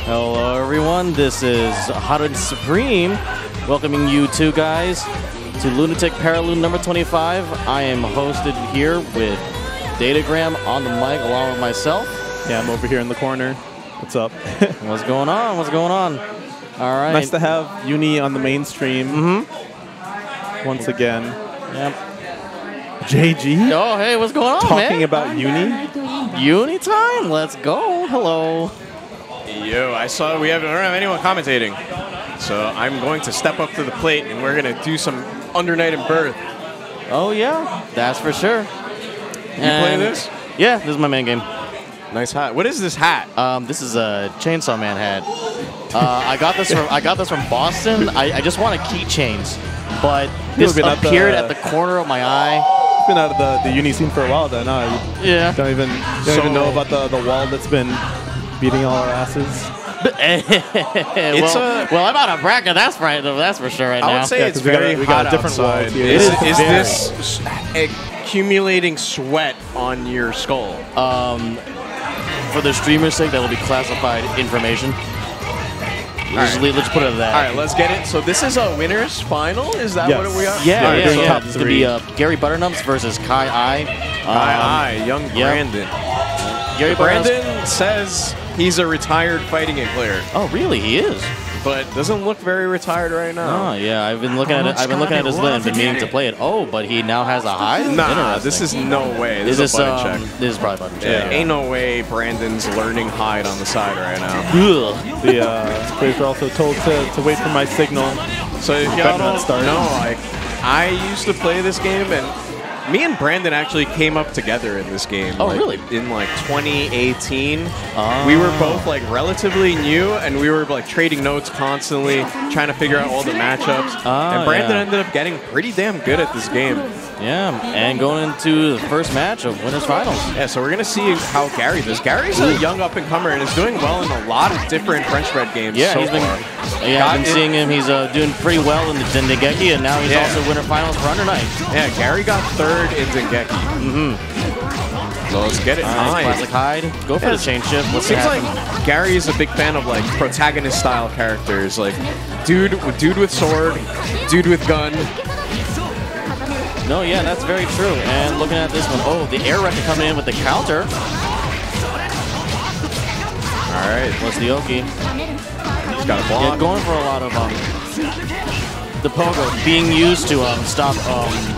Hello everyone, this is Hubbykun Supreme, welcoming you two guys to Lunatic Perilune number 25. I am hosted here with Datagram on the mic along with myself. Yeah, I'm over here in the corner. What's up? What's going on? What's going on? All right. Nice to have Uni on the mainstream. Once again. Yep. JG? Oh, hey, what's going on, Talking man? about Uni? Uni time? Let's go. Hello. Yo, I saw we don't have anyone commentating. So I'm going to step up to the plate and we're going to do some Under Night and Birth. Oh, yeah. That's for sure. You play this? Yeah, this is my main game. Nice hat. What is this hat? This is a Chainsaw Man hat. I got this from Boston. I just wanted keychains, but this appeared at the corner of my eye. You've been out of the Uni scene for a while then, huh? Yeah. Don't even know about the wall that's been beating all our asses. well, I'm out of bracket. That's for sure right now. I would say it's very hot outside. Is this accumulating sweat on your skull? For the streamer's sake, that will be classified information. Let's put it at that. All right, let's get it. So this is a winner's final? Is that what we are? Yeah, right, yeah. It's going to be GaryButternubs versus KaiAi. KaiAi, young Brandon. Brandon says he's a retired fighting game player. Oh, really? He is? But doesn't look very retired right now. Oh, yeah. I've been looking at it. I've been looking at his list and been meaning to play it. Oh, but he now has a hide? Nah, this is no way. This is a button check. This is probably button check. Yeah, ain't no way Brandon's learning hide on the side right now. The players are also told to wait for my signal. So if y'all don't know, I used to play this game, and me and Brandon actually came up together in this game. Oh, really? In like 2018. We were both like relatively new, and we were like trading notes constantly, trying to figure out all the matchups. And Brandon ended up getting pretty damn good at this game. Yeah, and going into the first match of Winners Finals. Yeah, so we're going to see how Gary does. Gary's a young up-and-comer and is doing well in a lot of different French Red games so far. Yeah, I've been seeing him. He's doing pretty well in the Dengeki, and now he's also Winter Finals for Under Night. Yeah, Gary got third in Dengeki. So let's get it. Classic hide. Go for the chain shift. It seems like Gary is a big fan of like protagonist-style characters, like dude with sword, dude with gun. No, yeah, that's very true. And looking at this one, oh, the air record coming in with the counter. All right, what's the Oki? He's got a block. Yeah, going for a lot of the pogo being used to stop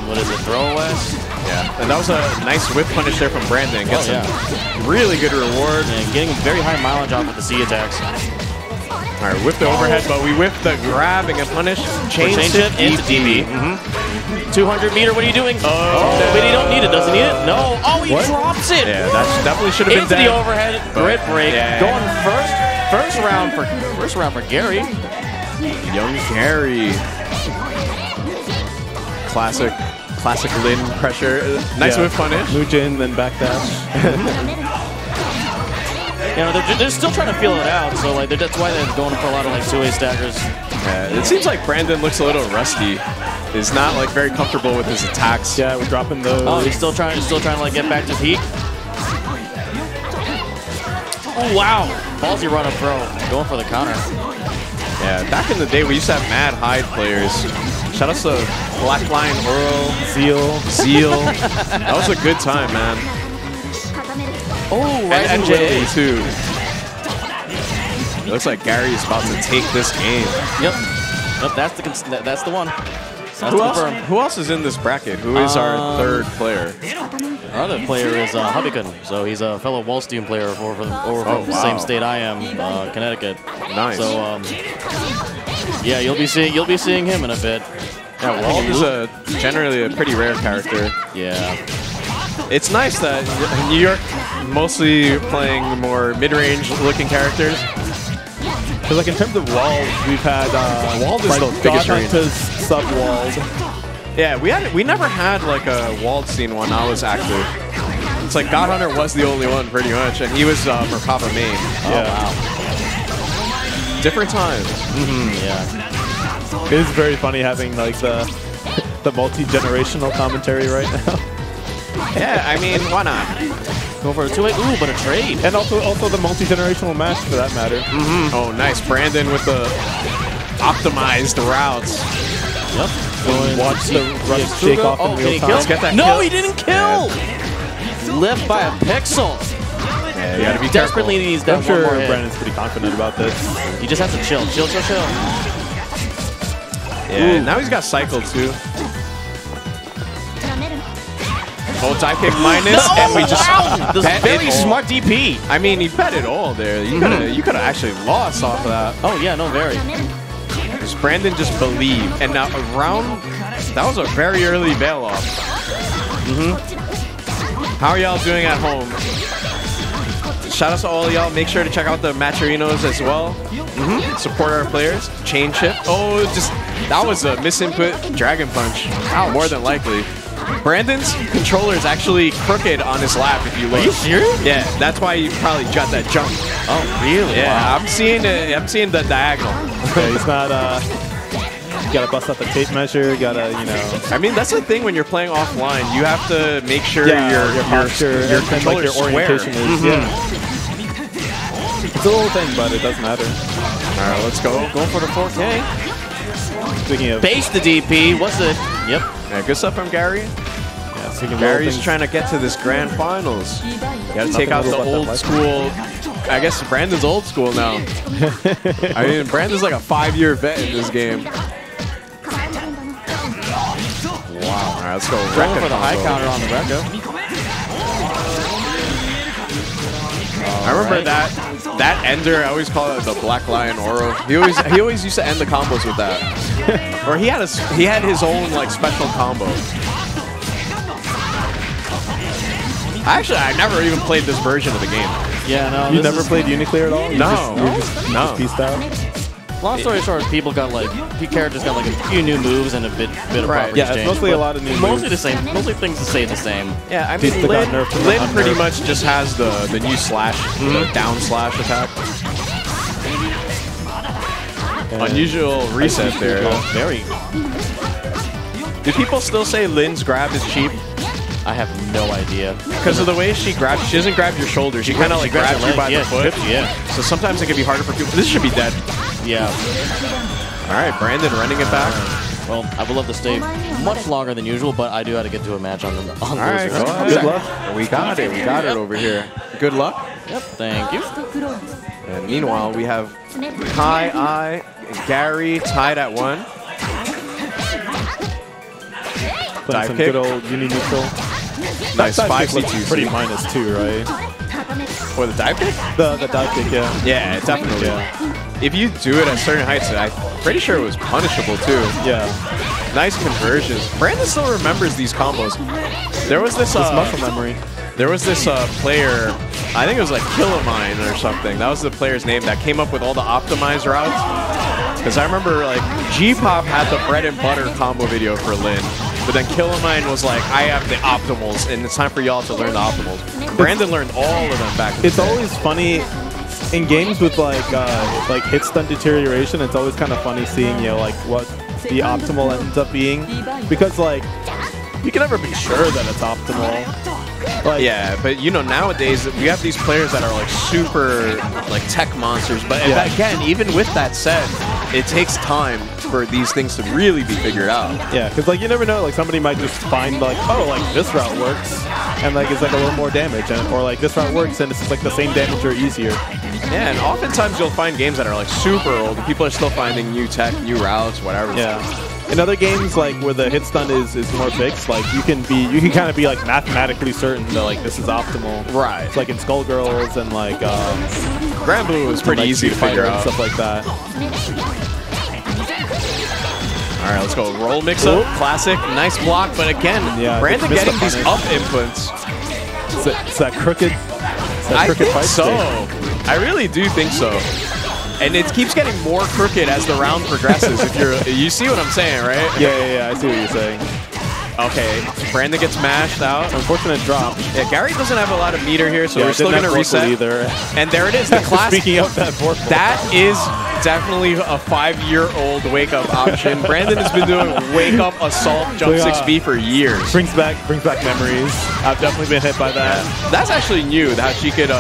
what is it, throwaways? Yeah, and that was a nice whip punish there from Brandon. Gets some really good reward. And getting very high mileage off with the C attacks. All right, whip the overhead, but we whip the grab and get punished. Chain shift into DB. 200 meter, what are you doing? Oh, but he don't need it, doesn't he? No. Oh, he drops it. Yeah, that definitely should have been dead. Into the overhead, grid break. Yeah. Going first round for Gary. Young Gary. Classic Lin pressure. Nice whip punish. Mujin, then backdash. You know, they're still trying to feel it out, so like that's why they're going for a lot of like two-way stackers. Yeah, it seems like Brandon looks a little rusty. He's not like very comfortable with his attacks. Yeah, we're dropping those. Oh, he's still trying to like get back to peak. Oh wow, ballsy run up throw, going for the counter. Yeah, back in the day we used to have mad hide players. Shout out to Blackline, Earl, Zeal. That was a good time, man. Oh, right and Willie too. It looks like Gary is about to take this game. Yep, that's the one. Who else is in this bracket? Who is our third player? Our other player is Hubbykun. So he's a fellow Wallstein player over from the same state I am, Connecticut. Nice. So yeah, you'll be seeing him in a bit. Yeah, Wald is generally a pretty rare character. Yeah. It's nice that New York mostly playing more mid-range looking characters. Because like in terms of Wald, we've had Wald is like the biggest range. sub-Wald. Yeah, we never had like a Wald scene when I was active. It's like God Hunter was the only one pretty much, and he was Merkaba main. Oh wow. Different times. Yeah. It is very funny having like the multi-generational commentary right now. Yeah, I mean, why not? Go for a 2-8. Ooh, but a trade. And also the multi-generational match, for that matter. Oh, nice. Brandon with the optimized routes. Yep. Watch the rush shake off in real time. Let's get that no, kill. he didn't kill! Left by a pixel. Yeah, you gotta be Desperately careful. needs that I'm sure one more hit. Brandon's pretty confident about this. He just has to chill. Chill. Yeah, and now he's got cycle too. Oh, dive kick minus, and we just This bet very it all. smart DP. I mean, he bet it all there. You could have actually lost off of that. Oh, yeah, no, very. Because Brandon just believed. And now around, that was a very early bail off. How are y'all doing at home? Shout out to all y'all. Make sure to check out the Matcherinos as well. Support our players. Chain shift. Oh, that was a misinput Dragon Punch. Ouch. More than likely. Brandon's controller is actually crooked on his lap if you look. Are you serious? Yeah, that's why you probably got that jump. Oh, really? Yeah, Wow. I'm seeing the diagonal. Yeah, he's not, you gotta bust out the tape measure, gotta, you know. I mean, that's the thing when you're playing offline. You have to make sure your posture your and controller like your orientation is, yeah. It's a little thing, but it doesn't matter. All right, let's go. Go for the 4K. Speaking of, Base the DP. What's it? Yep. Yeah, good stuff from Gary. yeah, speaking of Gary's things, trying to get to this grand finals. You gotta take out Nothing the little about old that school. I guess Brandon's old school now. I mean, Brandon's like a 5-year vet in this game. Wow. All right, let's go. Going for the high counter on the Rekka. I remember that ender. I always call it the Black Lion Oro. He always used to end the combos with that. Or he had his own like special combo. Actually, I never even played this version of the game. Yeah, no. you this never is- played Uniclear at all? You No. just No. pieced out? Long story short, people got like, characters got like a few new moves and a bit of Right. property Yeah, it's change, mostly a but lot of new Mostly moves. the same. Mostly things to stay the same. Yeah, I Just mean, got Lin nerfed and Lin pretty unnerfed. much just has the new slash, the down slash attack. Unusual reset there. Oh, very. Do people still say Lin's grab is cheap? I have no idea. Because of the way she grabs, she doesn't grab your shoulders. She kind of like grabs you by the foot. Yeah. So sometimes it can be harder for people. This should be dead. Yeah. All right, Brandon running it back. Well, I would love to stay much longer than usual, but I do have to get to a match on the All right, losers. go ahead. Good luck. We got it. We got it over here. Good luck. Yep. Thank you. And meanwhile, we have KaiAi and Gary tied at 1. Playing Dive some kick. good old uni-neutral. Nice That dive 5 kick looks C2. pretty -2, right? For the dive kick? The dive kick, yeah. Yeah, definitely. Yeah. If you do it at certain heights, I'm pretty sure it was punishable too. Yeah. Nice conversions. Brandon still remembers these combos. There was this It's muscle memory. There was this player, I think it was like Killamine or something. That was the player's name that came up with all the optimized routes. Because I remember like G-Pop had the bread and butter combo video for Lin. But then Killamine was like, I have the optimals, and it's time for y'all to learn the optimals. Brandon learned all of them back in the It's day. always funny in games with like hit stun deterioration. It's always kind of funny seeing, you know, like what the optimal ends up being, because like you can never be sure that it's optimal. Like, Yeah, but you know, nowadays we have these players that are like super like tech monsters. But Yeah. again, even with that said, it takes time for these things to really be figured out. yeah, because like you never know, like somebody might just find like, oh, like this route works, and like it's like a little more damage, and or like this route works and it's like the same damage or easier. Yeah, and oftentimes you'll find games that are like super old, and people are still finding new tech, new routes, whatever. Yeah. In other games, like where the hit stun is more fixed, like you can kind of be like mathematically certain that like this is optimal. Right. It's like in Skullgirls and like Grand Blue was pretty like, easy to Street figure Fighter and out. stuff like that. All right, let's go. Roll mix up. Classic. Nice block, but again, Yeah, Brandon missed the getting these punish. up inputs. It's that crooked. I think fight so. stick. I really do think so. And it keeps getting more crooked as the round progresses. You see what I'm saying, right? Yeah. I see what you're saying. Okay, Brandon gets mashed out. Unfortunate drop. Yeah, Gary doesn't have a lot of meter here, so Yeah, we're still didn't going to have Vorpal reset. either. And there it is, the classic. Speaking of that Vorpal. That is definitely a 5-year-old wake-up option. Brandon has been doing wake-up assault jump 6B for years. Brings back memories. I've definitely been hit by that. Yeah. That's actually new, that she could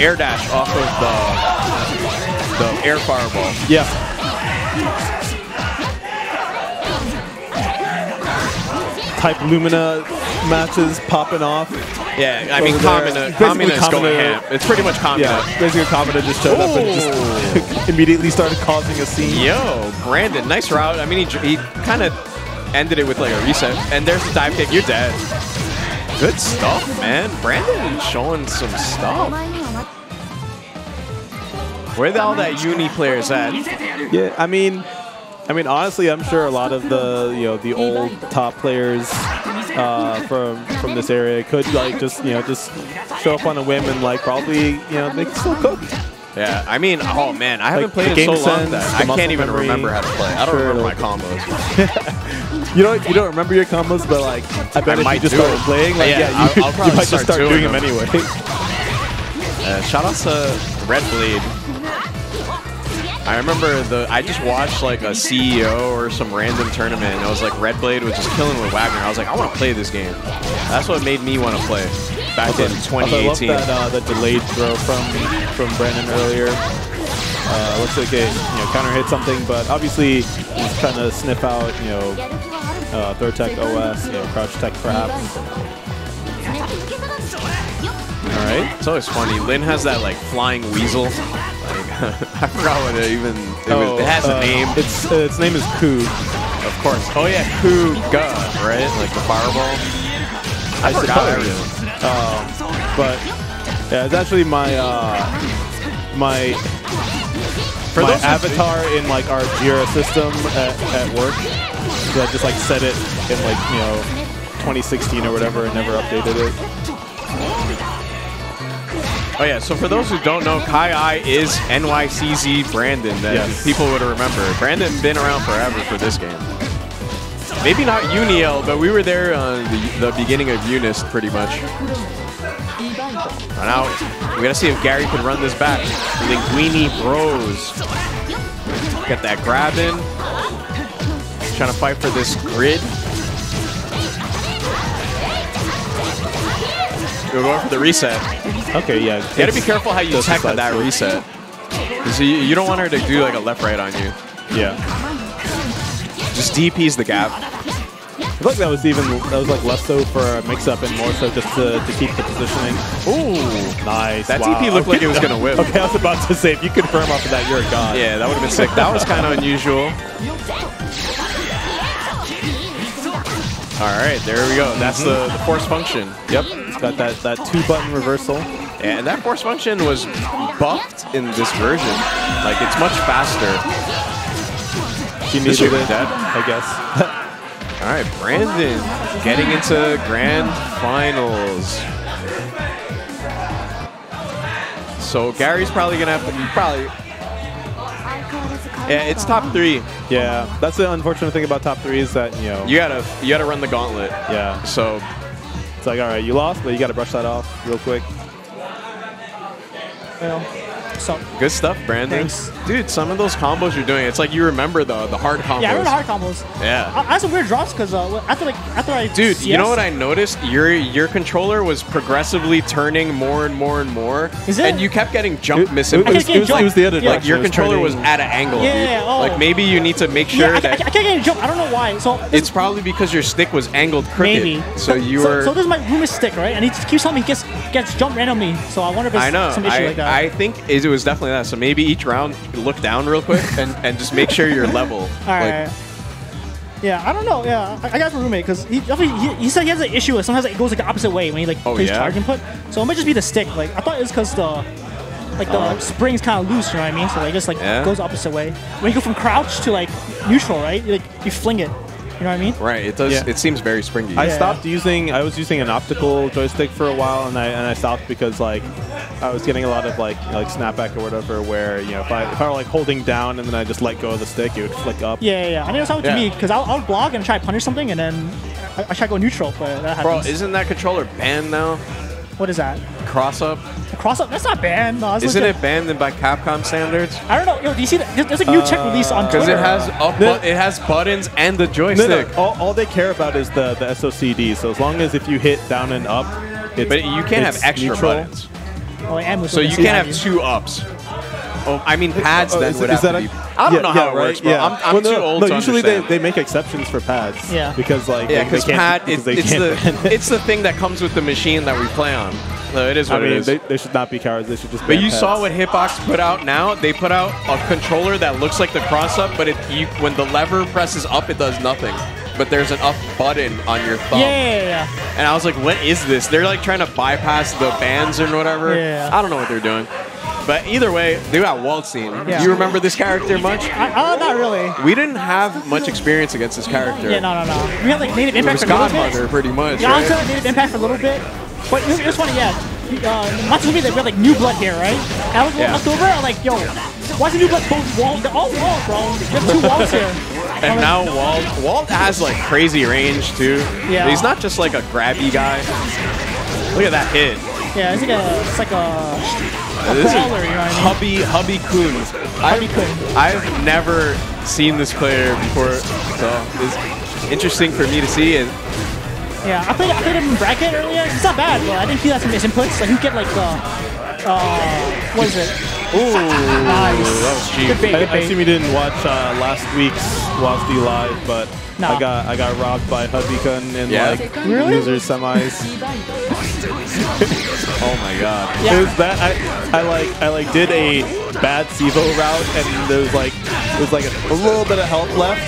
air dash off of the air fireball. Yeah. Type Lumina matches popping off. Yeah, I mean, Kamina is going ham. It's pretty much Kamina. Yeah, basically Kamina just showed up and just immediately started causing a scene. Yo, Brandon, nice route. I mean, he kind of ended it with like a reset. And there's the dive kick. You're dead. Good stuff, man. Brandon showing some stuff. Where the all that uni players at? Yeah, I mean, honestly, I'm sure a lot of the the old top players from this area could like just show up on a whim and like probably they can still cook. Yeah, I mean, oh man, I haven't played in so long that I can't even remember how to play. I don't remember my combos. You don't remember your combos, but like I bet if you just started playing, like I'll you might just start doing them anyway. Shout out to Red Blade. I remember I just watched like a CEO or some random tournament, and it was like Red Blade was just killing with Wagner. I was like, I want to play this game. That's what made me want to play back in 2018. I love that delayed throw from Brandon earlier. Looks like it counter hit something, but obviously he's trying to sniff out third tech OS, crouch tech perhaps. All right, it's always funny. Lin has that like flying weasel. I forgot what it even. It has a name. Its name is Ku. Of course. Oh yeah, Ku-ga, right? Like the fireball. I forgot. But yeah, it's actually my avatar in like our Jira system at work. So I just like set it in like 2016 or whatever and never updated it. Oh yeah, so for those who don't know, KaiAi is NYCZ Brandon that people would remember. Brandon been around forever for this game. Maybe not Uniel, but we were there on the beginning of Unis pretty much. And now we gotta see if Gary can run this back. Linguini bros. Got that grab in. Trying to fight for this grid. We're going for the reset. Okay, yeah. You gotta be careful how you tech on that reset. Because you don't want her to do like a left-right on you. Yeah. Just DP's the gap. I feel like that was like less so for a mix-up and more so just to keep the positioning. Ooh. Nice. That TP looked like it was gonna whip. Okay, I was about to say, if you confirm off of that, you're a god. Yeah, that would have been sick. That was kind of unusual. All right, there we go. That's the force function. Yep, it's got that 2-button reversal. Yeah, and that force function was buffed in this version. Like, it's much faster. She needed it, I guess. All right, Brandon getting into grand finals. So Gary's probably gonna have to yeah, it's top 3. Yeah, that's the unfortunate thing about top 3 is that you gotta run the gauntlet. Yeah. So it's like, all right, you lost, but you gotta brush that off real quick. So good stuff, Brandon. Thanks. Dude, some of those combos you're doing, it's like you remember the hard combos. Yeah, I remember the hard combos. Yeah. I had some weird drops because after I dude, CS, you know what I noticed? Your controller was progressively turning more and more and more. Is it? And you kept getting jump missing. It was the other like your controller was at an angle. Yeah, dude. oh. Like maybe you need to make sure that I can't get any jump. I don't know why. So it's probably because your stick was angled crooked. Maybe. So you were. So this is my roommate's stick, right? And he keeps telling me he gets jumped randomly. So I wonder if it's some issue like that. I think it was definitely that. So maybe each round look down real quick and just make sure you're level. All right. Yeah, I don't know. Yeah, I got my roommate because he said he has an issue with sometimes it goes like the opposite way when he plays charge input. So it might just be the stick. Like I thought it was because the spring's kind of loose. You know what I mean? So it just goes the opposite way. When you go from crouch to like neutral, right? You fling it. You know what I mean? Right. It does. Yeah. It seems very springy. I was using an optical joystick for a while, and I stopped because like I was getting a lot of like snapback or whatever, where if I were like holding down and then I just let go of the stick, it would flick up. Yeah. I think that's how it to me because I'll block and try to punish something, and then I try to go neutral, but that happens. Bro, isn't that controller banned now? What is that? Cross up. cross-up, that's not banned. No, Isn't it banned by Capcom standards? I don't know. Yo, do you see that? There's a new check release on Twitter. Because it has buttons and the joystick. No. All they care about is the SOCD. So as long as if you hit down and up, but you can't have extra buttons. Oh, and so you can't have 2 ups. Oh, I mean pads then would have to be. I don't know how it works, bro. Yeah. I'm too old to usually understand. they make exceptions for pads. Yeah. Because like because pad it's the thing that comes with the machine that we play on. So it is what it is. They should not be cowards. They should just. But you saw what Hitbox put out now. They put out a controller that looks like the cross up, but when the lever presses up, it does nothing. But there's an up button on your thumb. Yeah. And I was like, what is this? They're like trying to bypass the bands and whatever. Yeah. I don't know what they're doing. But either way, they got Waldstein. Yeah. Do you remember this character much? Not really. We didn't have much experience against this character. Yeah, no. We had like Native Impact for a little bit. Godmother, pretty much. Yeah, right? Native Impact for a little bit. But it was funny, yeah. Matsumi, they had like new blood here, right? And I looked over, I'm like, yo, why is the new blood both walls? They're all walls, bro. There's 2 walls here. And now Wald has like crazy range too. Yeah. He's not just like a grabby guy. Look at that hit. Yeah, it's like a brawler, you know what I mean? Hubbykun. I've never seen this player before, so it's interesting for me to see. And yeah, I played him in bracket earlier. It's not bad, but I didn't feel that from his inputs. Like, you get like what is it? Ooh, nice. That was cheap. Good bait. I see we didn't watch last week's WASD live, but I got robbed by Hubbykun in like loser semis. Oh my god! Yeah. It was that I like did a bad Sivo route, and there was like a little bit of health left,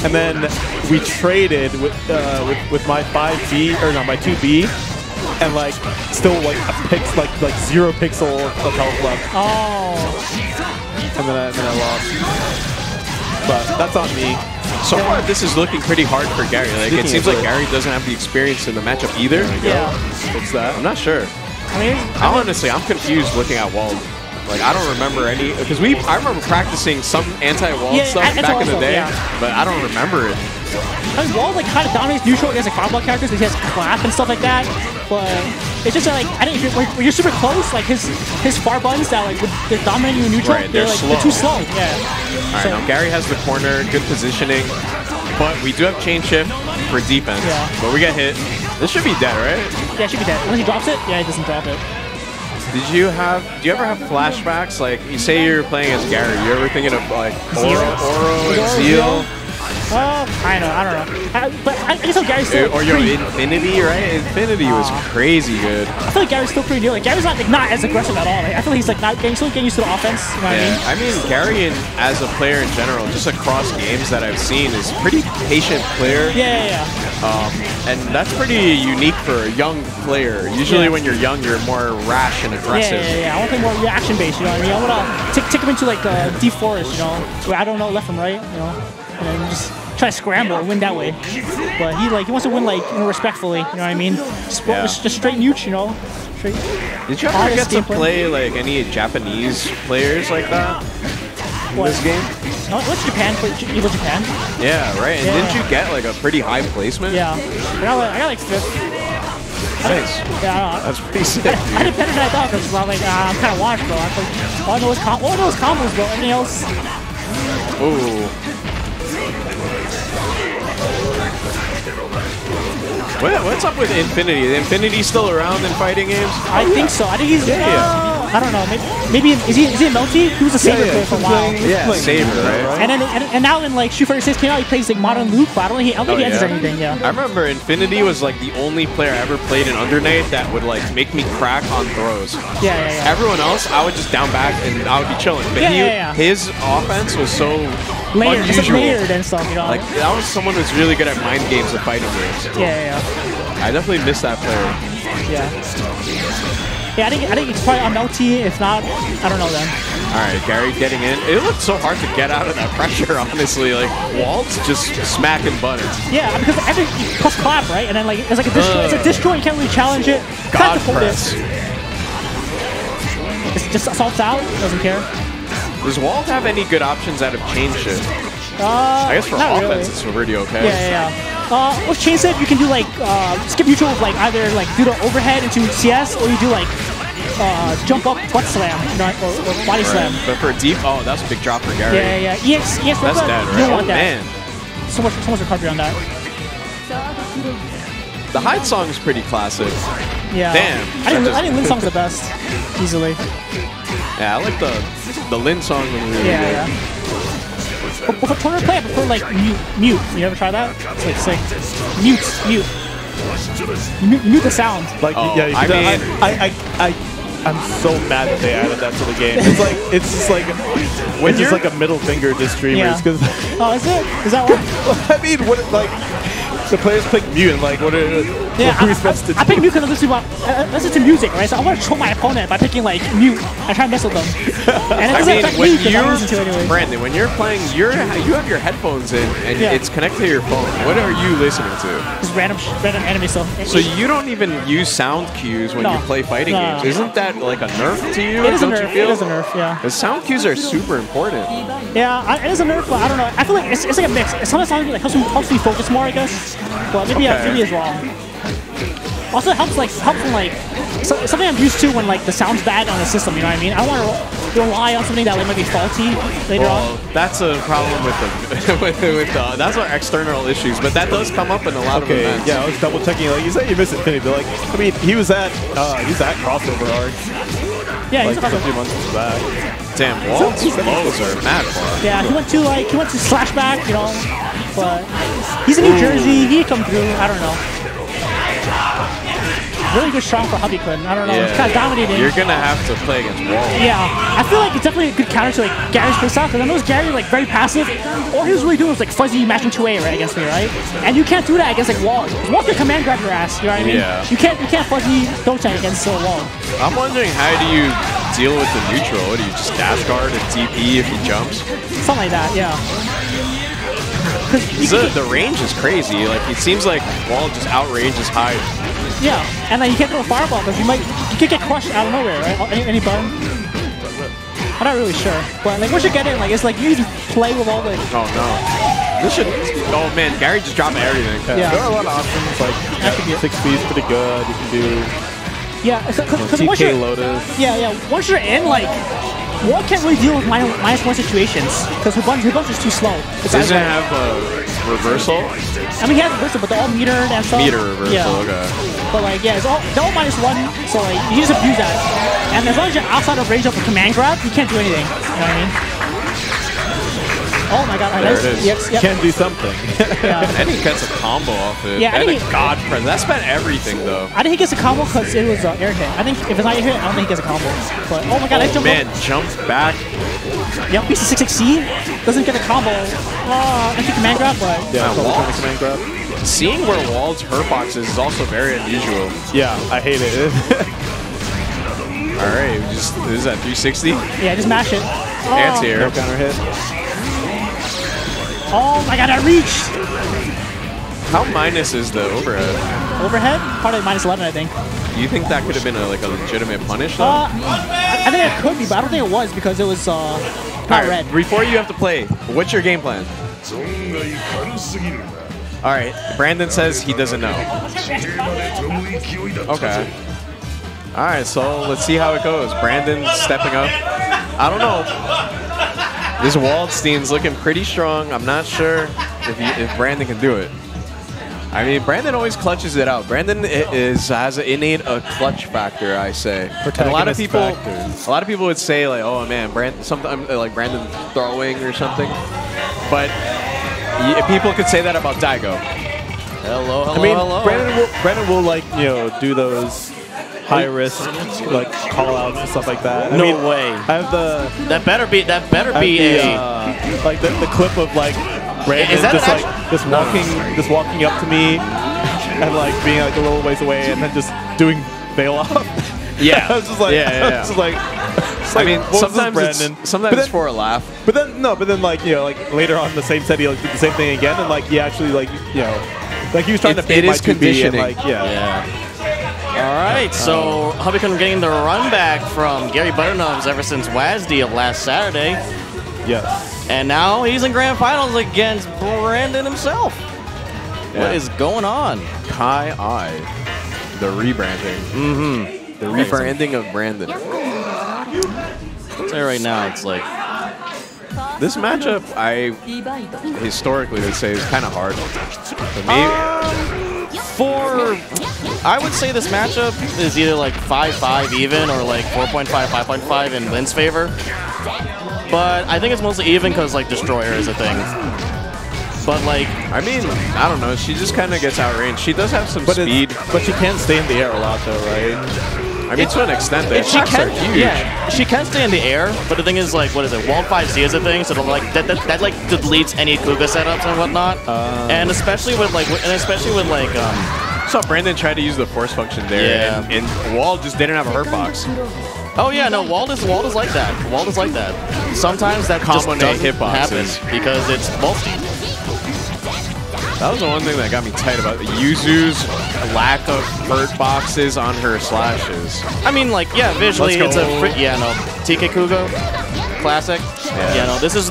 and then we traded with my 5B or no my 2B, and like still like like 0 pixel of health left. Oh. And then I lost. But that's on me. So far, this is looking pretty hard for Gary. Like it seems like Gary doesn't have the experience in the matchup either. Yeah. What's that? I'm not sure. Honestly, I'm confused looking at Wald. Like I don't remember any because I remember practicing some anti-Wald stuff back in the day, but I don't remember it. I mean, Wald like kind of dominates neutral against like combo characters because he has clap and stuff like that. But it's just like I think when you're super close, like his far buttons that like they're dominating you in neutral, right, they're too slow. Yeah. All right, now Gary has the corner, good positioning, but we do have chain shift for defense. Yeah. But we get hit. This should be dead, right? Yeah, it should be dead. Unless he drops it. Yeah, he doesn't drop it. Do you ever have flashbacks? Like, you say you're playing as Gary. You ever thinking of like Oro and Zeal? I don't know. But I guess Gary's still or Infinity, right? Infinity was crazy good. I feel like Gary's still pretty new. Like Gary's not as aggressive at all. Like, I feel like he's like still getting used to the offense. You know what I mean, Gary as a player in general, just across games that I've seen, is a pretty patient player. Yeah. And that's pretty unique for a young player. Usually when you're young, you're more rash and aggressive. Yeah. I want to play more reaction based. You know what I mean? I want to take him into like deep forest. You know, where I don't know left from right. You know. And then just try to scramble and win that way. But he wants to win like respectfully, you know what I mean? Just straight neutral, you know. Straight. Did you ever get to play like any Japanese players like that in this game? No, what's Japan? Evil Japan? Yeah, right. And didn't you get like a pretty high placement? Yeah. I got like 5th. Nice. Yeah, that's pretty sick. I did better than I thought because I'm like I'm kind of washed, bro. All I know is combos, bro. Everything else. Ooh. What's up with Infinity? Is Infinity still around in fighting games? I think so. I think he's. I don't know. Maybe is he a Melty? He was a Saber player for a while. Yeah, Saber, right? And now in like Street Fighter 6 came out, he plays like Modern Luke, but I don't think he enters anything. Yeah. I remember Infinity was like the only player I ever played in Under Night that would like make me crack on throws. Yeah. Everyone else, I would just down back and I would be chilling. But his offense was so unusual. Layered and stuff, you know. Like that was someone who's really good at mind games and fighting games. Yeah. I definitely miss that player. Yeah, I think it's probably on Melty. If not, I don't know then. All right, Gary getting in. It looked so hard to get out of that pressure, honestly. Like, Walt's just smacking buttons. Yeah, because every plus clap, right? And then like it's like a distro. It's a distro. You can't really challenge it. God press. It just assaults out. Doesn't care. Does Walt have any good options out of chain shift? I guess for offense, it's pretty okay. Yeah. With chain shift, you can do like skip neutral with like either like do the overhead into CS, or you do like jump up butt slam, you know, or body slam. But for a deep, oh, that's a big drop for Gary. Yeah. EX that's dead, right? You don't want that. Man. So much recovery on that. The Hyde song is pretty classic. Yeah. Damn. I think Lin song's the best, easily. Yeah, I like the Lin song when we were Yeah. But for tournament play, I prefer like mute. You ever try that? It's like sick. Mute. Mute the sound. Like, oh, yeah, I'm so mad that they added that to the game. It's just like a middle finger to streamers. Cause oh, is it? Is that what? I mean, what like the players pick mute and like what are we supposed to do? I pick mute because I listen to music, right? So I want to troll my opponent by picking like mute and try to mess with them. And it doesn't affect me because I listen to it anyway. Brandon, when you're playing, you have your headphones in and it's connected to your phone. What are you listening to? Just random anime stuff. So you don't even use sound cues when you play fighting games. Isn't that like a nerf to you? It is a nerf. You feel? It is a nerf. Yeah. The sound cues are super important. Yeah, it is a nerf, but I don't know. I feel like it's like a mix. Sometimes it helps me focus more, I guess. But maybe maybe it's wrong. Also, it helps when something I'm used to when like the sound's bad on the system. You know what I mean? I don't want to rely on something that might be faulty later on. That's a problem with the that's our external issues, but that does come up in a lot of events. Yeah, I was double checking. Like you said, you missed Infinity, but like I mean, he was at crossover arc. Yeah, like a few months back. Damn, Wald's lows are mad far. Yeah, he went to Slashback, you know, but he's in New Jersey. He come through. I don't know. Really good strong for Hubbykun. I don't know. He's kind of dominating. You're gonna have to play against Wald. Yeah, I feel like it's definitely a good counter to like Gary's playstyle because I know Gary like very passive. All he was really doing was like fuzzy matching 2A right against me, right? And you can't do that against like Wald. Wald can command grab your ass. You know what I mean? Yeah. You can't fuzzy Dochan against Wald. I'm wondering how do you deal with the neutral? Do you just dash guard and TP if he jumps? Something like that, yeah. The range is crazy. Like it seems like Wald just outranges Hyde. Yeah, and then you can't throw a fireball because you could get crushed out of nowhere, right? Any button? I'm not really sure, but like once you get in, like it's like you can play with all the. Oh no! This should. Oh man, Gary just dropped everything. Yeah, there are a lot of options. Like 6B is pretty good. You can do. Yeah, because once TK Lotus. Yeah. Once you're in, like. Wald can't really deal with -1 situations because his bunch is too slow. Does it have a reversal? I mean, he has reversal, but they're all metered and stuff. Meter reversal, okay. But like, yeah, they're all -1, so like you just abuse that. And as long as you're outside of range of a command grab, you can't do anything. You know what I mean? Oh my god, there it is. Yep. Can do something. Yeah. And he gets a combo off it. Yeah, and a God present. That spent everything though. I think he gets a combo because it was air hit. I think if it's not air hit, I don't think he gets a combo. But oh my god, I jumped man, jumps back. Yep, piece of 6xc doesn't get a combo. Empty command grab, but command grab. Seeing where Wald's hurt box is also very unusual. Yeah, I hate it. All right, this is at 360. Yeah, just mash it. Anti-air. No counter hit. Oh my god, I reached! How minus is the overhead? Overhead? Probably -11, I think. Do you think that could have been a legitimate punish, though? I think it could be, but I don't think it was because it was not red. Before you have to play, what's your game plan? All right, Brandon says he doesn't know. Okay. All right, so let's see how it goes. Brandon's stepping up. I don't know. This Waldstein's looking pretty strong. I'm not sure if Brandon can do it. I mean, Brandon always clutches it out. Brandon has an innate clutch factor, I say. And a lot of people would say like, "Oh man, sometimes like Brandon throwing or something." But people could say that about Daigo. Hello. I mean, Brandon will like do those high risk like call outs and stuff like that. No way. I have the that better be like the clip of like Brandon just walking up to me and like being like a little ways away and then just doing bail off. Yeah. I was just like I mean, sometimes it's for a laugh. But then like like later on in the same set he like, did the same thing again and like he actually like like he was trying to bait my 2B and like yeah. All right, so Hubbykun getting the run back from GaryButternubs ever since WASD of last Saturday. Yes. And now he's in grand finals against Brandon himself. Yeah. What is going on? KaiAi, the rebranding. Mm-hmm. The rebranding of Brandon. I'll tell you right now, it's like this matchup, I historically would say is kind of hard for me. I would say this matchup is either like 5-5 even or like 4.5, 5.5 in Lin's favor. But I think it's mostly even because like Destroyer is a thing. But like, I mean, I don't know. She just kind of gets outranged. She does have some speed, but she can stay in the air a lot, though, right? I mean, to an extent, the attacks are huge. Yeah, she can stay in the air, but the thing is, like, what is it? Walled 5C is a thing, so like that like deletes any Kuga setups and whatnot. And especially with like, So Brandon tried to use the force function there, and Wall just didn't have a hurt box. Oh yeah, no, Walled is like that. Walled is like that. Sometimes that just doesn't happen because it's multi. That was the one thing that got me tight about Yuzu's lack of hurt boxes on her slashes. I mean, like, yeah, visually it's a TK Kuga, classic. Yeah, no, this is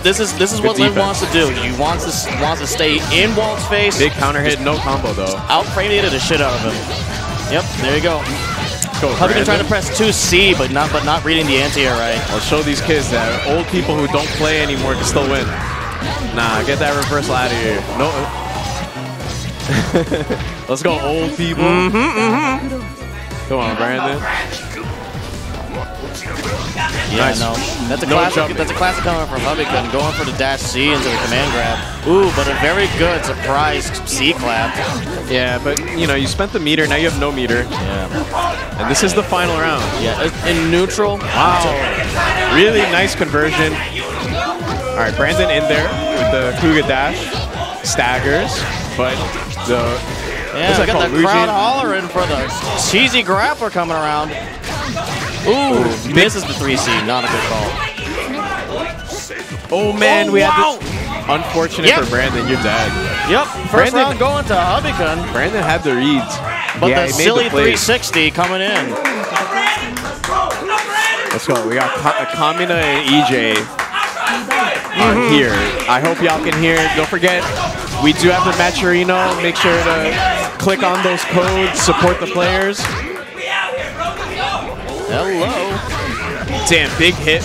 what Lin wants to do. He wants to stay in Walt's face. Big counter hit, no combo though. Out-radiated the shit out of him. Yep, there you go. Hubbykun trying to press 2C, but not reading the anti-air right. I'll show these kids that old people who don't play anymore can still win. Nah, get that reversal out of here. No. Let's go, old people. Come on, Brandon. Yeah, nice. No. That's a classic. That's a classic coming from Hubbykun, going for the dash C into the command grab. Ooh, but a very good surprise C clap. Yeah, but you know, you spent the meter, now you have no meter. Yeah. And this is the final round. Yeah, in neutral. Wow. Really nice conversion. All right, Brandon in there with the Kuga dash. Staggers, but the we got the crowd hollering for the cheesy grappler coming around. Ooh, misses the 3C, not a good call. Oh man, we had this. Unfortunate for Brandon, you're dead. Yep, first round going to Hubbykun. Brandon had the reads. But the silly 360 coming in. Let's go, we got Kamina and EJ here. I hope y'all can hear. Don't forget, we do have the Matcherino. Make sure to click on those codes, support the players. Hello. Damn, big hit.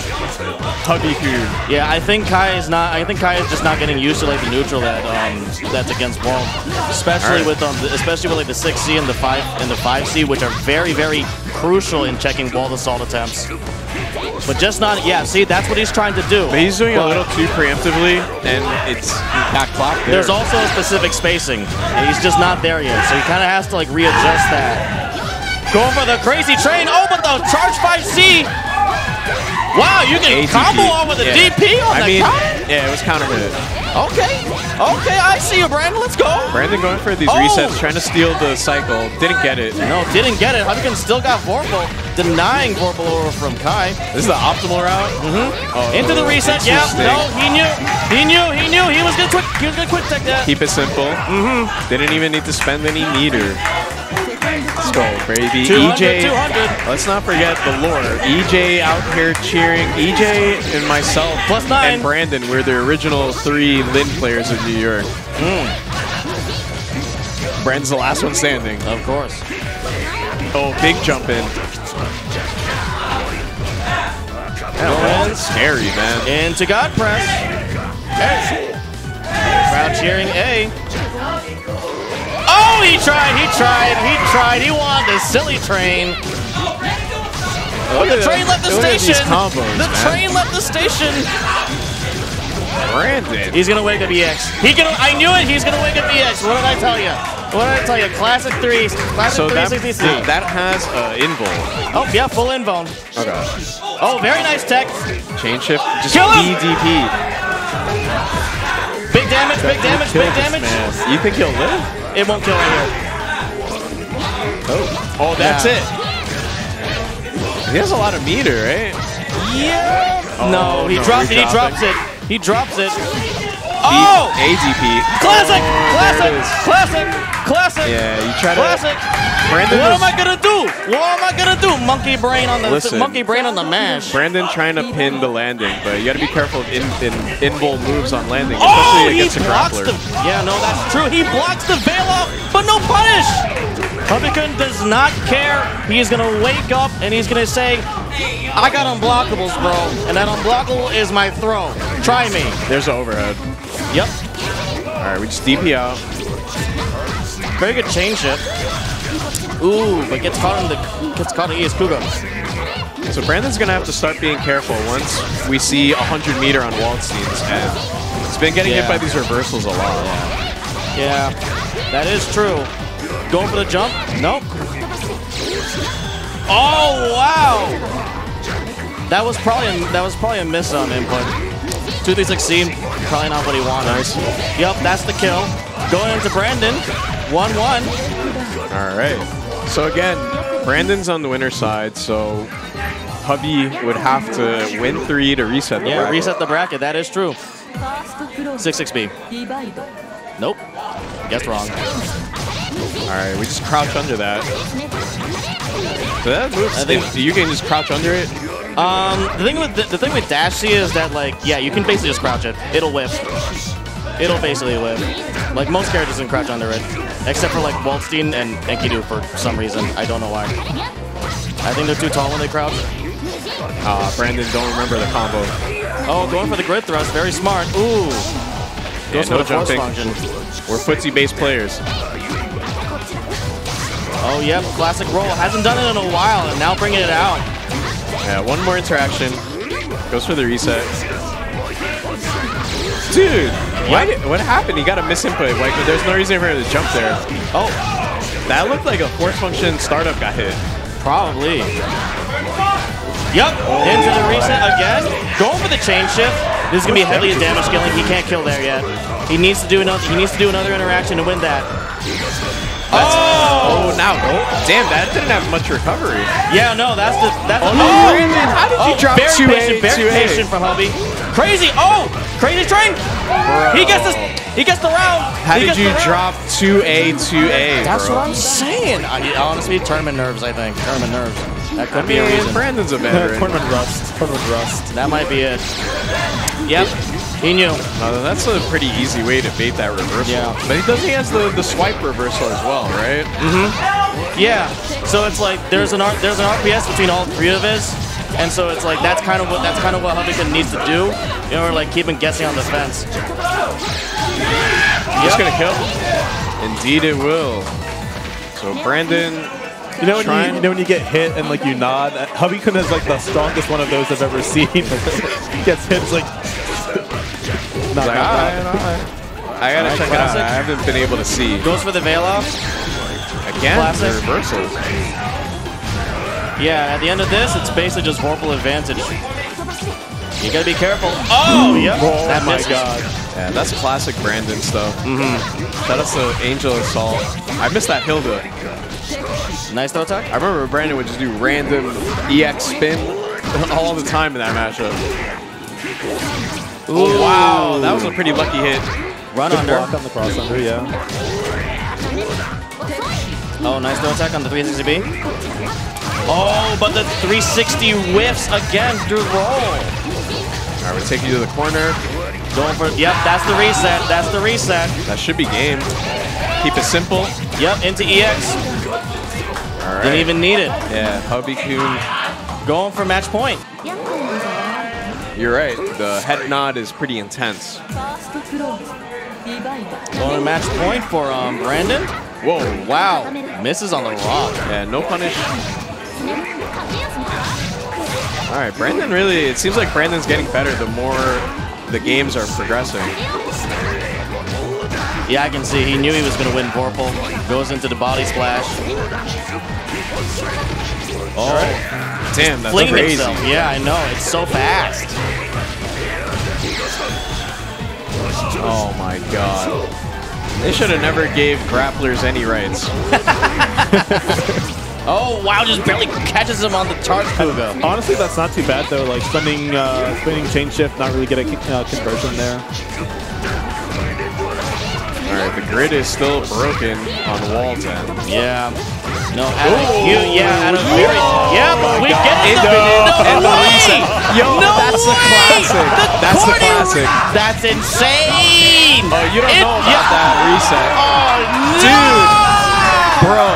Hubbykun. Yeah, I think Kai is just not getting used to like the neutral that's against Wall, especially with like the 6C and the 5C, which are very, very crucial in checking wall assault attempts. But just not, see, that's what he's trying to do. But he's doing a little too preemptively, and it's back clock there. There's also a specific spacing, and he's just not there yet, so he kind of has to like readjust that. Going for the crazy train. Oh, but the charge 5C. Wow, you can combo on with a DP on that counter? Yeah, it was counter hit. Okay, I see you, Brandon. Let's go. Brandon going for these resets, trying to steal the cycle. Didn't get it. No, didn't get it. Hubbykun still got Vorpal, denying Vorpal over from Kai. This is the optimal route. Into the reset. Yeah, no, he knew. He was gonna quick tech that. Keep it simple. Didn't even need to spend any meter. Let's go, baby. 200, EJ, 200. Let's not forget the lore. EJ out here cheering. EJ and myself +9. and Brandon were the original 3 Lin players of New York. Brandon's the last one standing. Of course. Oh, big jump in. That's scary, man. Into God press. Hey. Crowd cheering A. Oh, he tried. He wanted the silly train. Oh, the train left the station. Train left the station. Brandon. He's gonna wake up EX. I knew it. He's gonna wake up EX. What did I tell you? Classic 3. Classic 360. That has invul. Oh yeah, full invul. Okay. Oh, very nice tech. Chain shift. Just Kill him. DP. Big damage. Man. You think he'll live? It won't kill right here. Oh, that's it. He has a lot of meter, right? Yeah. No, he drops it. He drops it. Oh! ADP. Classic. Yeah, you try to. Classic. Brandon what am I gonna do? Monkey brain on the mash. Brandon trying to pin the landing, but you got to be careful of invul moves on landing, especially against a grappler. Yeah, no, that's true. He blocks the veil off, but no punish. Hubbykun does not care. He's going to wake up and he's going to say, I got unblockables, bro. And that unblockable is my throw. Try me. There's the overhead. Yep. All right, we just DP out. Very good chain shift. Ooh, but gets caught in ES Kuga. So Brandon's going to have to start being careful once we see 100 meter on Waldstein's. And he's been getting hit by these reversals a lot. Yeah, that is true. Going for the jump? Nope. Oh wow! That was probably a miss on input. 2-3-6C, probably not what he wanted. Nice. Yep, that's the kill. Going into Brandon, 1-1. All right. So again, Brandon's on the winner's side, so Hubby would have to win 3 to reset the bracket. Yeah, reset the bracket. That is true. 6-6B. Nope. Guess wrong. All right, we just crouch under that. So that moves. You can just crouch under it. The thing with Dash C is that, like, yeah, you can basically just crouch it. It'll whip. It'll basically whip. Like, most characters can crouch under it, except for like Waldstein and Enkidu for some reason. I don't know why. I think they're too tall when they crouch. Brandon, don't remember the combo. Oh, going for the grid thrust, very smart. Ooh. Goes for no the force jumping. function. We're footsie-based players. Oh, yep, classic roll. Hasn't done it in a while, and now bringing it out. Yeah, one more interaction. Goes for the reset. Dude, what happened? He got a misinput. Like, there's no reason for him to jump there. Oh, that looked like a force function startup got hit. Probably. Yep, into the reset again. Going for the chain shift. This is gonna be heavily damage scaling. He can't kill there yet. He needs to do another interaction to win that. Now, damn, that didn't have much recovery. Yeah, no, that's Brandon, how did you drop very 2A, very 2A? patient from Hubby. Crazy, crazy train. Bro. He gets the round. How did you drop 2A, 2A, That's bro? what I'm saying. Honestly, tournament nerves, I think. Tournament nerves. That could be a reason. Brandon's a veteran. Tournament rust. That might be it. Yep, he knew. No, that's a pretty easy way to bait that reversal. Yeah. But he has the swipe reversal as well, right? Mm-hmm. Yeah. So it's like there's an RPS between all 3 of his, and so it's like that's kind of what Hubbykun needs to do in order to like keep him guessing on the fence. Just gonna kill. Indeed, it will. So Brandon. You know when you get hit and like you nod? Hubbykun is like the strongest one of those I've ever seen. Gets hit, it's like... All right. I gotta check it out. I haven't been able to see. Goes for the veil off. Again, Classic. the reversals. Yeah, at the end of this, it's basically just Vorpal advantage. You gotta be careful. Oh, yep. Oh that my misses. god. Yeah, that's classic Brandon stuff. Shout out to Angel Assault. I missed that Hilda. Nice throw attack. I remember Brandon would just do random EX spin all the time in that matchup. Ooh. Oh, wow, that was a pretty lucky hit. Run Good under. block on the cross under, yeah. Oh, nice throw attack on the 360B. Oh, but the 360 whiffs again through roll. All right, we're taking you to the corner. Going for, yep, that's the reset. That's the reset. That should be game. Keep it simple. Yep, into EX. All right. Didn't even need it. Yeah, Hubbykun. Going for match point. You're right. The head nod is pretty intense. Going to match point for Brandon. Whoa, Wow. Misses on the rock. yeah, no punish. All right, Brandon really, it seems like Brandon's getting better the more the games are progressing. Yeah, I can see. He knew he was going to win Vorpal. Goes into the body splash. Oh. Damn, that's Flinging crazy. himself. Yeah, I know. It's so fast. Oh my god. They should have never gave grapplers any rights. Oh, wow. Just barely catches him on the charge Kuga. Honestly, that's not too bad though. Like spinning chain shift, not really get a conversion there. All right, the grid is still broken on Wald's end. Yeah. No, out of very. Yeah, but we get And the reset. Yo, that's the classic. That's the classic. That's insane. Oh, you don't know about that reset. Oh, no. Dude, bro.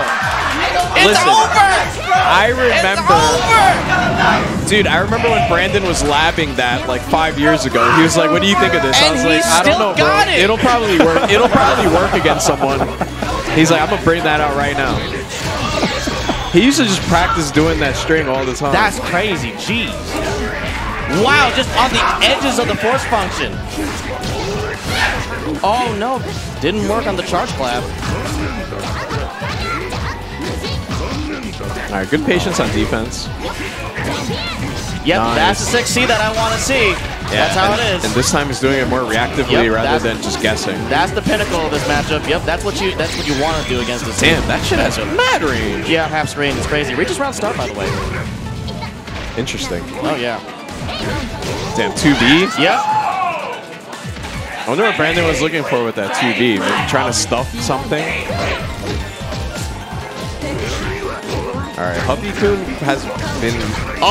listen. I remember. Dude, I remember when Brandon was labbing that like 5 years ago. He was like, "What do you think of this?" I was like, "I don't know, bro. It'll probably work. It'll probably work against someone." He's like, "I'm gonna bring that out right now." He used to just practice doing that string all the time. That's crazy. Jeez. Wow, just on the edges of the force function. Oh no, didn't work on the charge clap. All right, good patience on defense. Yep, Nice. that's the 6C that I want to see. Yeah, That's how it is. And this time he's doing it more reactively rather than just guessing. That's the pinnacle of this matchup. Yep, that's what you want to do against this team. Damn, that shit has a mad range. Yeah, half screen is crazy. Reaches round start, by the way. Interesting. Oh yeah. Damn, 2B. Yep. I wonder what Brandon was looking for with that 2B. Maybe trying to stuff something. All right, Hubbykun has been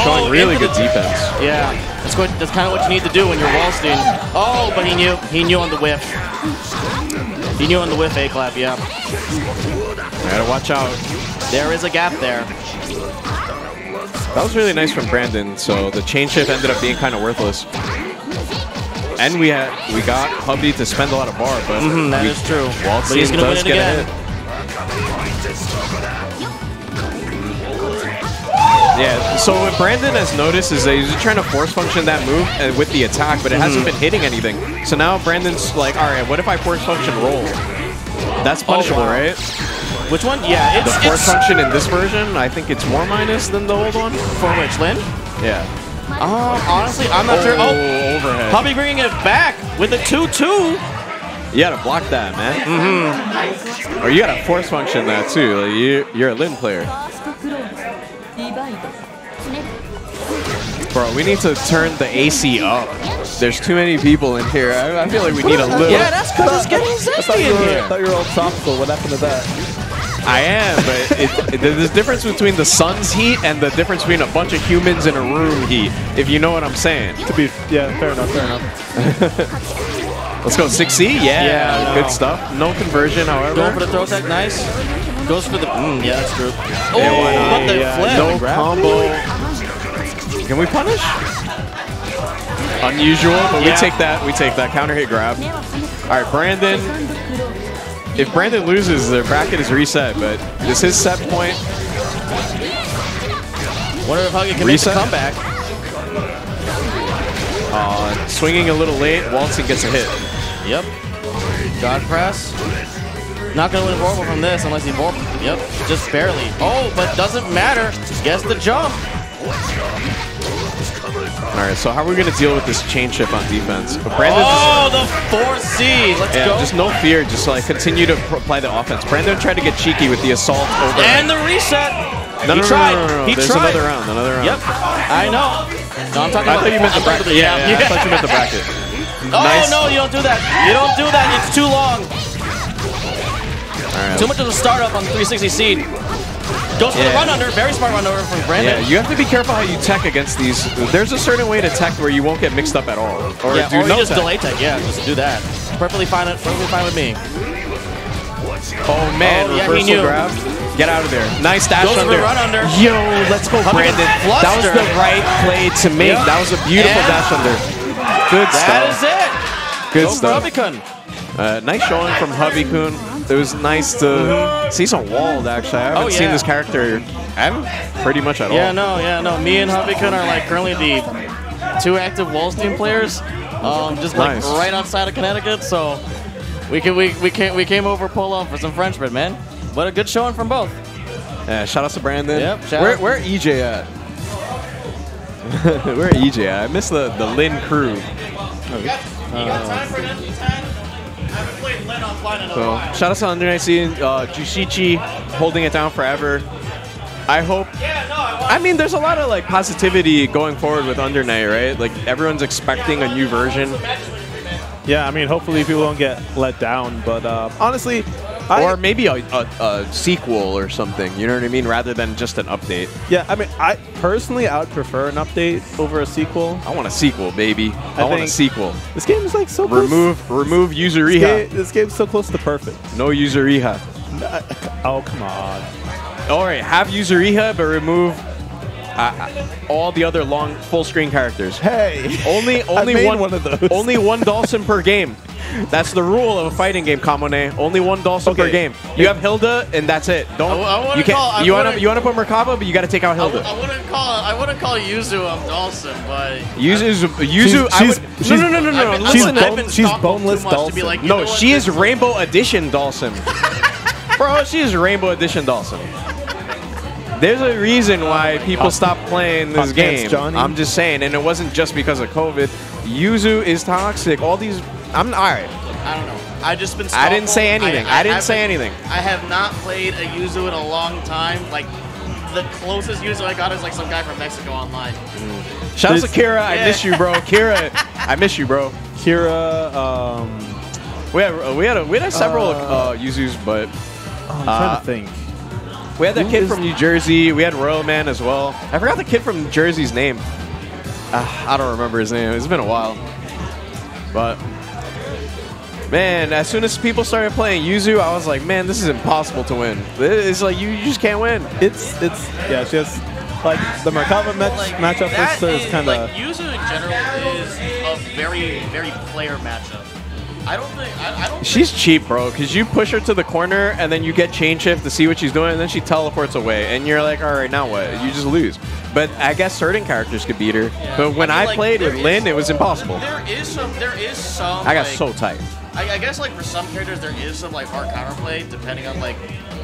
showing really good defense. Yeah, that's kind of what you need to do when you're Wallstein. Oh, but he knew on the whiff. He knew on the whiff A-clap, yeah. Gotta watch out. There is a gap there. That was really nice from Brandon, so the chain shift ended up being kind of worthless. And we got Hubby to spend a lot of bar, but that is true. But he's gonna win it again. Yeah, so what Brandon has noticed is that he's trying to force function that move with the attack, but it hasn't been hitting anything. So now Brandon's like, all right, what if I force function roll? That's punishable, right? Which one? Yeah, the force function in this version, I think it's more minus than the old one. For which, Lin? Yeah. Honestly, I'm not sure. Oh, overhead. Hubby bringing it back with a 2-2. You gotta block that, man. Or you gotta force function that too. Like you're a Lin player. Bro, we need to turn the AC up. There's too many people in here. I feel like we need a little. Yeah, that's because it's getting zesty in here. I thought you were all topical. What happened to that? I am, but there's a difference between the sun's heat and the difference between a bunch of humans in a room heat, if you know what I'm saying. Yeah, fair enough, fair enough. Let's go 6C. Yeah, good stuff. No conversion, however. Going for the throw tech, nice. Goes for the, yeah, that's true. Oh, Yeah, but the flip. no combo. Can we punish? Unusual, but we take that counter hit grab. All right, Brandon. If Brandon loses, their bracket is reset, but this is his set point. Wonder if Huggy can make the comeback. Swinging a little late, waltzing gets a hit. Yep. God press. Not going to win Vorpal from this unless he Vorpal. Yep, just barely. Oh, but doesn't matter. Gets the jump. All right, so how are we going to deal with this chain shift on defense? But Brandon the 4C. Let's go. Just no fear. Just like continue to apply the offense. Brandon tried to get cheeky with the assault over. And the reset. No, he tried. He There's tried. another round. Yep, I know. No, I'm talking I about. thought you meant the bracket. Yeah, I thought you meant the bracket. Oh, Nice. no, you don't do that. You don't do that. It's too long. All right. Too much of a startup on 360 seed. Goes for the run under. Very smart run over from Brandon. Yeah, you have to be careful how you tech against these. There's a certain way to tech where you won't get mixed up at all. Or Yeah, do or no you just tech. delay tech. Yeah, just do that. Perfectly fine with me. Oh man, Oh, yeah, he reversal knew. grab. Get out of there. Nice dash Goes for under. the run under. Yo, let's go, Brandon. That was flustered. the right play to make. Yep. That was a beautiful And dash under. Good That stuff. is it. Good Go stuff. for Hubbykun. Nice showing from Hubbykun. It was nice to see some walled, actually. I haven't seen this character pretty much at all. Yeah, no. Me and Hubbykun are like currently the 2 active Wallstein players. Just like Nice. right outside of Connecticut, so we came over Polo for some Frenchman, man. What a good showing from both. Yeah, shout out to Brandon. Yep, shout out. Where EJ at? Where EJ at? I miss the Lin crew. You got time for an MP10? I haven't played Lin offline in a So, while. shout out to Under Night Scene, Jushichi holding it down forever. I hope. I mean, there's a lot of like positivity going forward with Under Night, right? Like everyone's expecting a new version. Yeah, I mean, hopefully people don't get let down. But honestly, Or maybe a sequel or something, you know what I mean? Rather than just an update. yeah, I mean, I would prefer an update over a sequel. I want a sequel, baby. I want a think- sequel. This game is like so close. Remove user Iha. This game's so close to perfect. No user Iha. Oh, come on. all right, have Yuzuriha, but remove all the other long full screen characters. Hey, only one of those. Only one Dawson per game. That's the rule of a fighting game, Kamone. Only one Dawson per game. You have Hilda, and that's it. Don't. You want to put Merkaba, but you got to take out Hilda. I wouldn't call Yuzu Dawson, but Yuzu. No. She's boneless Dawson. Like, no, she is Rainbow Edition Dawson. Bro, she is Rainbow Edition Dawson. There's a reason why people stopped playing this game. I'm just saying, and it wasn't just because of COVID. Yuzu is toxic. All these. I'm all right. I don't know. I just been. I didn't say anything. I didn't say anything. I have not played a Yuzu in a long time. Like the closest Yuzu I got is like some guy from Mexico online. Shout out to Kira. I miss you, bro. Kira, I miss you, bro. Kira. We had several Yuzus, but I'm trying to think. We had that kid from New Jersey. We had Royal Man as well. I forgot the kid from New Jersey's name. I don't remember his name. It's been a while. But, man, as soon as people started playing Yuzu, I was like, man, this is impossible to win. It's like, you just can't win. Yeah, she has, like, the Merkaba matchup versus her is kind of... Like, Yuzu in general is a very, very player matchup. I don't think she's cheap, bro, because you push her to the corner and then you get chain shift to see what she's doing and then she teleports away and you're like, all right, now what? You just lose. But I guess certain characters could beat her. Yeah. But when I played with Lin, it was impossible. There is some. I got so tight. I guess like for some characters there is some like hard counterplay depending on like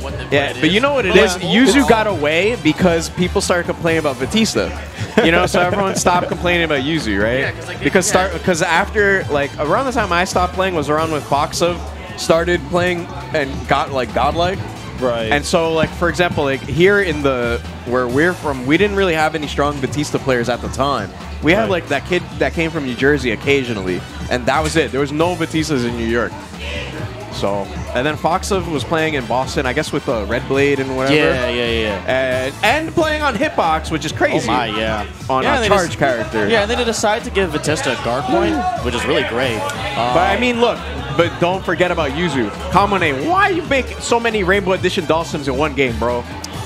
what the but you know what it is? Yuzu got away because people started complaining about Batista. You know, so everyone stopped complaining about Yuzu, right? Yeah, because after like around the time I stopped playing was around when Foxov started playing and got like godlike. Right. And so like for example, like here in where we're from, we didn't really have any strong Batista players at the time. We had like that kid that came from New Jersey occasionally, and that was it. There was no Batistas in New York. So, and then Foxov was playing in Boston, I guess with Red Blade and whatever. Yeah. And playing on Hitbox, which is crazy. Oh my, yeah. On a charge character. Yeah, and then they decided to give Batista a guard point, which is really great. But I mean, look, but don't forget about Yuzu. Kamone, why you make so many Rainbow Edition Dawsons in one game, bro?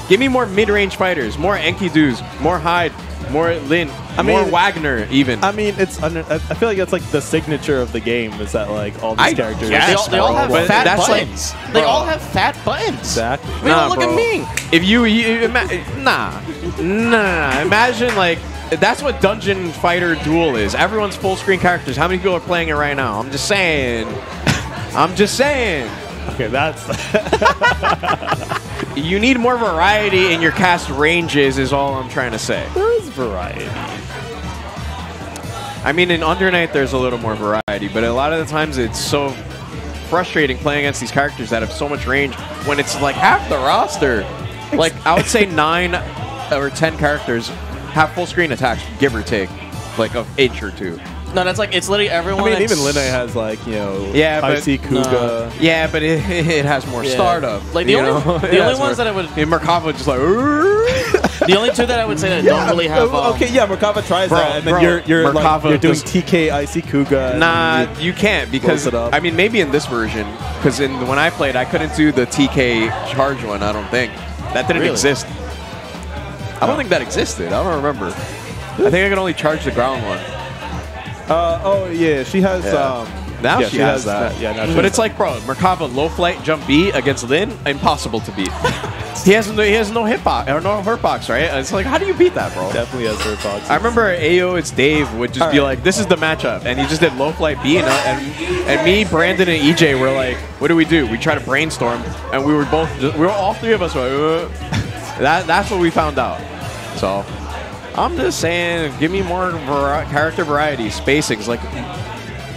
Give me more mid-range fighters, more Enkidu's, more Hyde, more Lin, more Wagner, even. I mean, I feel like that's like the signature of the game is that like all these characters. Yes, they all have fat buttons. They all have fat buttons. Exactly. Look at me. If imagine like that's what Dungeon Fighter Duel is. Everyone's full screen characters. How many people are playing it right now? I'm just saying. Okay, that's. You need more variety in your cast ranges is all I'm trying to say. There is variety. I mean, in Under Night, there's a little more variety, but a lot of the times it's so frustrating playing against these characters that have so much range when it's like half the roster. Like, I would say 9 or 10 characters have full screen attacks, give or take, like of inch or two. No, that's like, it's literally everyone. I mean, even Linne has like, you know, Icy Kuga. Yeah, but it has more startup. Like the only ones that I would. Merkava just like. The only two that I would say that don't really have. Okay, yeah, Merkava tries that, and then you're doing TK Icy Kuga. Nah, you can't because I mean maybe in this version because when I played I couldn't do the TK charge one. I don't think that didn't exist. I don't think that existed. I don't remember. I think I could only charge the ground one. Oh yeah, she has. Now she has that. But it's like, bro, Merkava low flight jump B against Lin, impossible to beat. He has no hitbox or no hurtbox, right? It's like, how do you beat that, bro? Definitely has hurtbox. I remember AO, it's Dave would just be like, this is the matchup, and he just did low flight B, and me, Brandon, and EJ were like, what do? We try to brainstorm, and we were all three of us were like, that's what we found out. So. I'm just saying, give me more character variety, spacings. Like,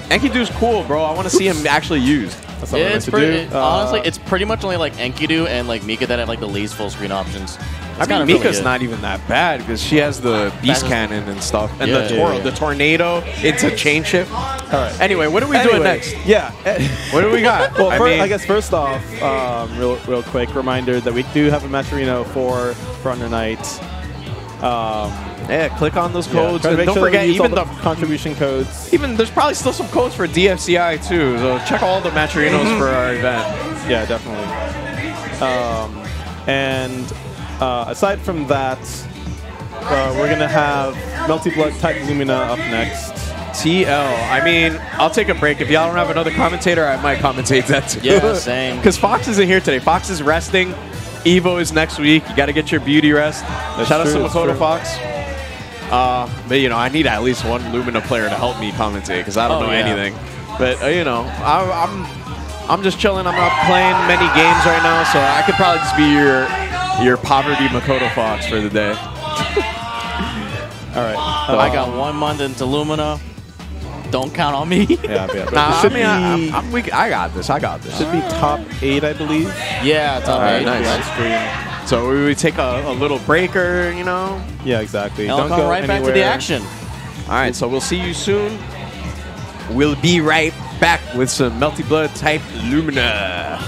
Enkidu's cool, bro. I want to see him actually used. That's what it's pretty. Honestly, it's pretty much only like Enkidu and like Mika that have like the least full screen options. I mean, Mika's not even that bad because she has the beast cannon and stuff, and the tornado into chain shift. All right. Anyway, what are we doing next? Yeah. What do we got? Well, I guess first off, real quick reminder that we do have a Matcherino for Under Night. Yeah, click on those codes. And don't forget, even the contribution codes. Even there's probably still some codes for DFCI too. So check all the Matcherinos for our event. Yeah, definitely. And aside from that, we're going to have Melty Blood type Lumina up next. TL. I mean, I'll take a break. If y'all don't have another commentator, I might commentate that too. Yeah, same. Because Fox isn't here today. Fox is resting. Evo is next week. You got to get your beauty rest. Shout out to Makoto Fox. But, you know, I need at least one Lumina player to help me commentate because I don't know anything. But, you know, I'm just chilling. I'm not playing many games right now, so I could probably just be your poverty Makoto Fox for the day. All right. So I got 1 month into Lumina. Don't count on me. Yeah. Nah, I got this. I got this. Should be top 8, I believe. Yeah, top 8. Nice. So we would take a little breaker, you know? Yeah, exactly. And I'll come right back to the action. All right, so we'll see you soon. We'll be right back with some Melty Blood type Lumina.